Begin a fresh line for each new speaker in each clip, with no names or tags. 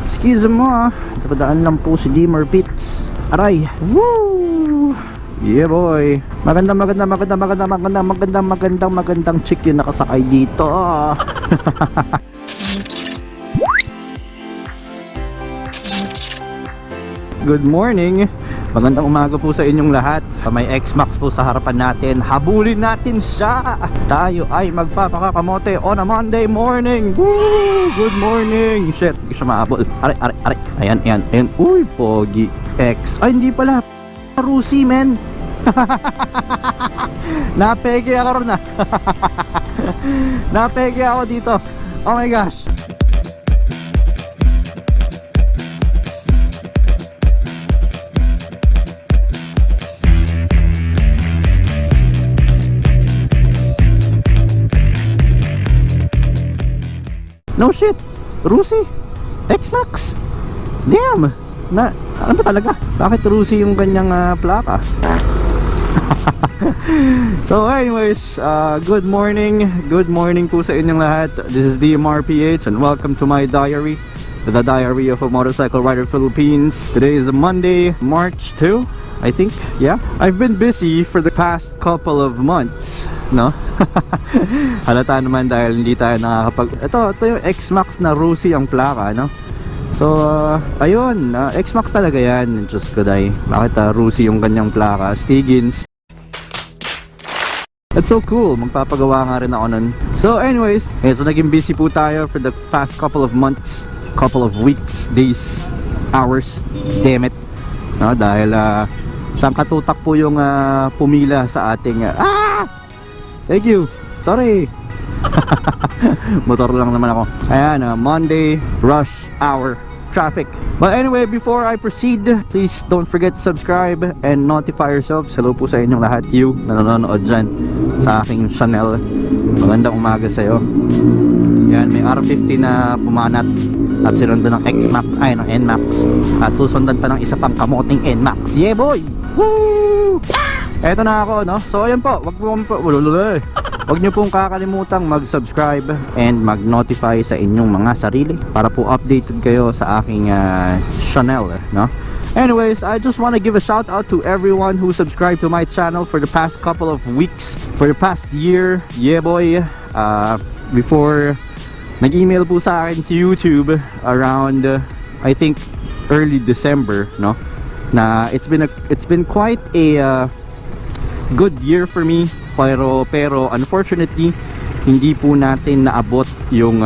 Excuse mo ah. Napadaan lang po si DMRPH. Aray. Woo! Yeah boy. Magandang chick yung nakasakay dito. Good morning. Magandang umaga po sa inyong lahat. May X-Max po sa harapan natin. Habulin natin siya. Tayo ay magpapakakamote on a Monday morning. Woo! Good morning. Shit, hindi siya maabol. Aray. Ayan. Uy, pogi. X. Ay, hindi pala. Rusi, men. Napeke ako ron ah. Napeke ako dito. Oh my gosh. No shit, Rusi, X-Max. Damn, ano ba talaga? Bakit Rusi yung kanyang plaka? So anyways, good morning po sa inyong lahat. This is DMRPH and welcome to my diary, the diary of a motorcycle rider Philippines. Today is Monday, March 2, I think. Yeah, I've been busy for the past couple of months, no? Halata naman dahil hindi tayo nakakapag... Ito yung X-Max na Rusi ang plaka, no? So, ayun, X-Max talaga yan. Diyos ko day. Bakit Rusi yung kanyang plaka? Stiggins. That's so cool. Magpapagawa nga rin ako nun. So anyways, ito naging busy po tayo for the past couple of months, couple of weeks, days, hours. Damn it. No, dahil sangkatutak po yung pumila sa ating thank you. Sorry. Motor lang naman ako. Ayan, Monday rush hour traffic. But anyway, before I proceed, please don't forget to subscribe and notify yourselves. Hello po sa inyong lahat, you na nanonood dyan sa aking channel. Magandang umaga sa'yo. Yan, may R50 na pumanat at sinundan ng X-Max, ay ng NMAX, at susundan pa ng isa pang kamoting NMAX. Yeah boy! Woo! Eto na ako, no? So ayan po, wag nyo pong kakalimutang mag-subscribe and mag-notify sa inyong mga sarili para po updated kayo sa aking channel, no? Anyways, I just want to give a shout out to everyone who subscribed to my channel for the past couple of weeks, for the past year. Yeah boy. Before nag-email po sa akin si YouTube around I think early December, no? Na it's been quite a good year for me, pero unfortunately hindi po natin naabot yung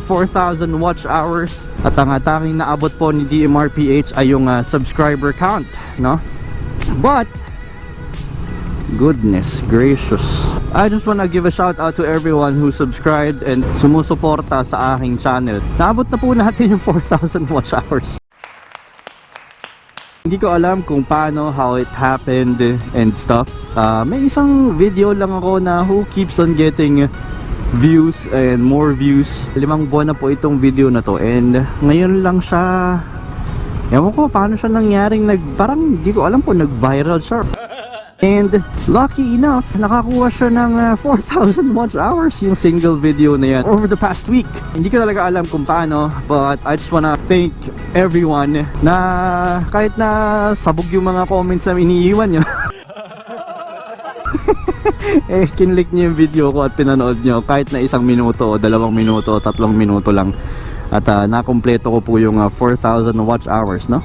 4,000 watch hours, at ang tanging naabot po ni DMRPH ay yung subscriber count, no? But goodness gracious, I just wanna give a shout out to everyone who subscribed and sumusuporta sa aking channel. Naabot na po natin yung 4,000 watch hours. Hindi ko alam kung paano, how it happened and stuff. May isang video lang ako na who keeps on getting views and more views. 5 buwan na po itong video na to, and ngayon lang siya, ewan ko paano siya nangyaring parang hindi ko alam po, nag-viral siya. And lucky enough, nakakuha siya ng 4,000 watch hours yung single video na yan over the past week. Hindi ko talaga alam kung paano, but I just wanna thank everyone na kahit na sabog yung mga comments na iniiwan nyo. Kinlik nyo yung video ko at pinanood nyo kahit na 1 minuto o 2 minuto o 3 minuto lang, at nakompleto ko po yung 4,000 watch hours, no?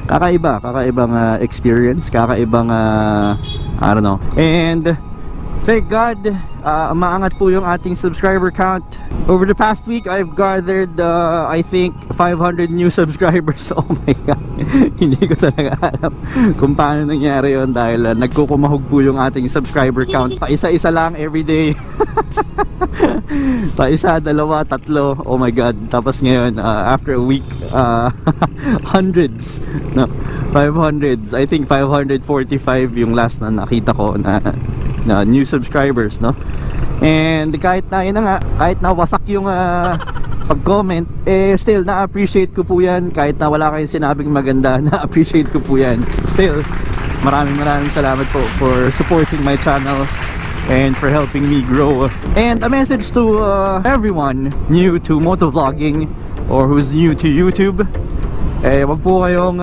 Kakaibang experience, kakaibang I don't know. And thank God, maangat po yung ating subscriber count. Over the past week, I've gathered I think 500 new subscribers. Oh my God. Hindi ko talaga alam kung paano nangyari yun, dahil nagkukumahog po yung ating subscriber count. Paisa-isa lang everyday. Paisa, 2, 3. Oh my God. Tapos ngayon, after a week, hundreds, no, 500s. I think 545 yung last na nakita ko na new subscribers, no? And kahit na yun nga, kahit na wasak yung pag-comment, still na-appreciate ko po yan. Kahit na wala kayong sinabing maganda, na-appreciate ko po yan. Still, maraming salamat po for supporting my channel and for helping me grow. And a message to everyone new to motovlogging, or who's new to YouTube, eh wag po kayong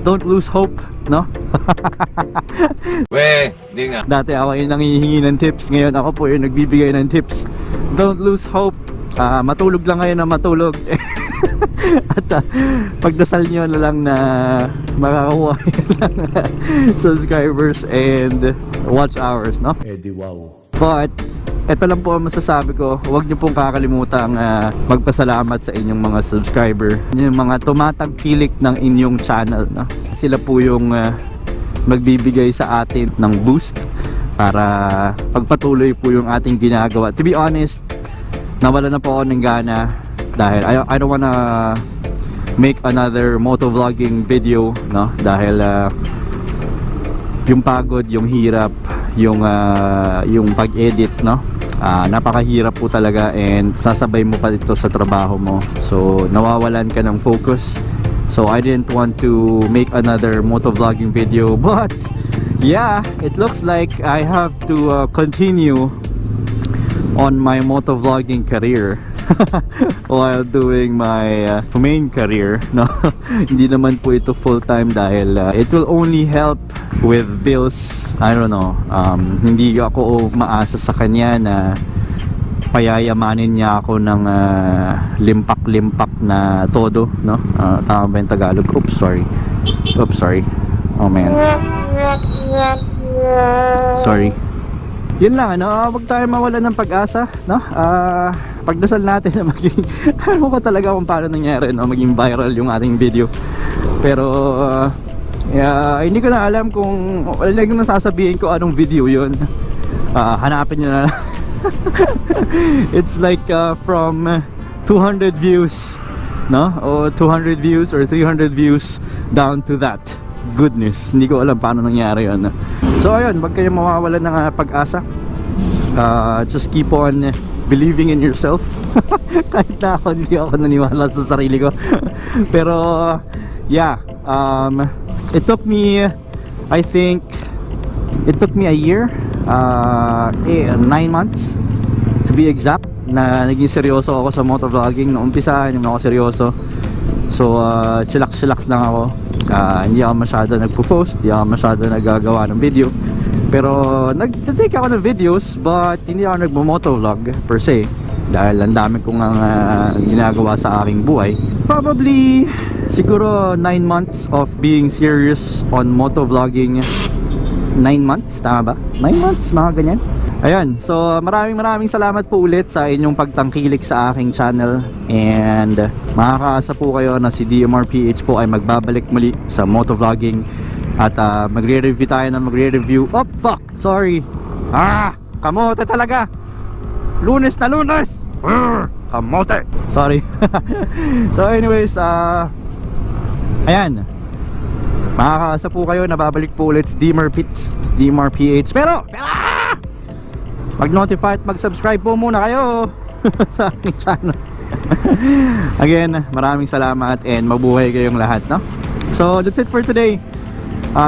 don't lose hope, no?
Di nga.
Dati ako yung nangihingi ng tips, ngayon ako po yung nagbibigay ng tips. Don't lose hope. Matulog lang kayo na matulog. At pagdasal nyo na lang na makakakuha ng subscribers and watch hours, no?
Wow.
But ito lang po ang masasabi ko, huwag nyo pong kakalimutang magpasalamat sa inyong mga subscriber, yung mga tumatangkilik ng inyong channel, no? Sila po yung magbibigay sa atin ng boost para pagpatuloy po yung ating ginagawa. To be honest, nawala na po ako ng gana dahil I don't wanna make another motovlogging video, no? Dahil yung pagod, yung hirap, yung pag-edit, no? Napakahirap po talaga, and sasabay mo pa dito sa trabaho mo, so nawawalan ka ng focus. So I didn't want to make another motovlogging video, but yeah, it looks like I have to continue on my motovlogging career while doing my main career, no? Hindi naman po ito full time dahil it will only help with bills. I don't know, hindi ako maasa sa kanya na payayamanin niya ako ng limpak-limpak na todo, no? Tama ba yung Tagalog? Oops, sorry. Oh man, sorry. Yun lang, ano, wag tayo mawalan ng pag-asa, no? Pagdasal natin na maging ano ko talaga kung paano nangyari, no? Maging viral yung ating video. Pero hindi ko na alam kung like kung nasasabihin ko anong video yun. Hanapin nyo na lang. It's like from 200 views, no? O 200 views or 300 views down to that. Goodness, hindi ko alam paano nangyari yun. So ayun, wag kayong mawawalan ng pag-asa. Just keep on believing in yourself. Kahit na ako, hindi ako naniwala sa sarili ko. Pero yeah, it took me, I think it took me a year, 9 months to be exact, na naging seryoso ako sa motovlogging. Noong umpisa, hindi ako seryoso. So chillax lang ako. Hindi ako masyado nagpo-post, hindi ako masyado nagagawa ng video. Pero nag-take ako ng videos, but hindi ako nagmo-motovlog per se, dahil ang dami kong ginagawa sa aking buhay. Probably siguro 9 months of being serious on motovlogging. 9 months, tama ba? 9 months, mga ganyan. Ayan, so maraming salamat po ulit sa inyong pagtangkilik sa aking channel, and makakaasa po kayo na si DMRPH po ay magbabalik muli sa motovlogging, at magre-review tayo ng magre-review. Oh fuck, sorry. Kamote talaga. Lunes na lunes. Kamote. Sorry. So anyways, ayan, makakaasa po kayo na babalik po ulit si DMRPH. Pero mag-notify at mag-subscribe po muna kayo sa aking channel. Again, maraming salamat and mabuhay kayong lahat, no? So that's it for today.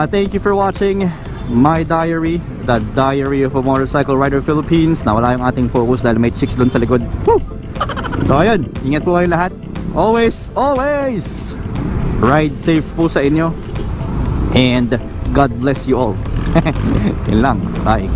Thank you for watching my diary, the diary of a motorcycle rider Philippines. Nawala yung ating focus dahil may chicks doon sa likod. Woo! So ayun, ingat po kayong lahat. Always ride safe po sa inyo, and God bless you all. Yun lang, bye.